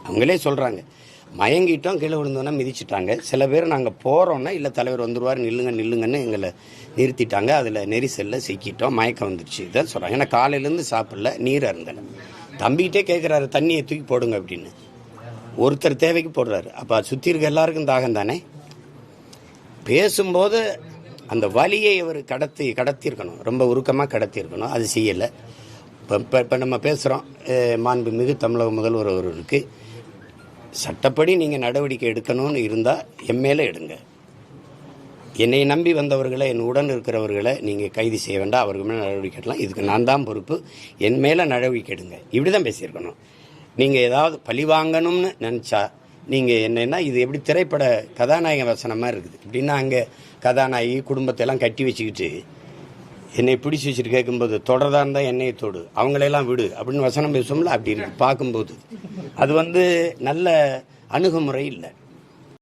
அவங்களே சொல்கிறாங்க. மயங்கிட்டோம், கீழே விழுந்தோன்னா மிதிச்சிட்டாங்க. சில பேர் நாங்கள் போகிறோன்னா இல்லை தலைவர் வந்துடுவார் நில்லுங்கன்னு எங்களை நிறுத்திட்டாங்க. அதில் நெரிசலில் சிக்கிட்டோம், மயக்கம் வந்துடுச்சு. இதான் சொல்கிறாங்க. ஏன்னா காலையிலேருந்து சாப்பிடல, நீர் அருந்தலை. தம்பிக்கிட்டே கேட்குறாரு தண்ணியை தூக்கி போடுங்க அப்படின்னு. ஒருத்தர் தேவைக்கு போடுறாரு. அப்போ சுற்றி இருக்க எல்லாருக்கும் தாகம் தானே. பேசும்போது அந்த வலியை அவர் கடத்தியிருக்கணும், ரொம்ப உருக்கமாக கடத்தியிருக்கணும். அது செய்யலை. இப்போ நம்ம பேசுகிறோம், மாண்புமிகு தமிழக முதல்வர் அவர்களுக்கு சட்டப்படி நீங்கள் நடவடிக்கை எடுக்கணும்னு இருந்தால் என் மேலே எடுங்க. என்னை நம்பி வந்தவர்களை, என் உடன் இருக்கிறவர்களை நீங்கள் கைது செய்ய வேண்டாம், அவர்கள் மேலே நடவடிக்கை எடுக்கலாம். இதுக்கு நான் தான் பொறுப்பு, என் மேலே நடவடிக்கை எடுங்க. இப்படி தான் பேசியிருக்கணும். நீங்கள் ஏதாவது பழி வாங்கணும்னு நினச்சா நீங்கள் என்னென்னா, இது எப்படி திரைப்பட கதாநாயக வசனம் மாதிரி இருக்குது. இப்படின்னா அங்கே கதாநாயகி குடும்பத்தையெல்லாம் கட்டி வச்சுக்கிட்டு என்னை பிடிச்சி வச்சுட்டு கேட்கும்போது தொடர்தான் இருந்தால் என்னையை தொடு, அவங்களையெல்லாம் விடு அப்படின்னு வசனம் பேசுவோம்ல. அப்படி இருக்கு பார்க்கும்போது. அது நல்ல அணுகுமுறை இல்லை.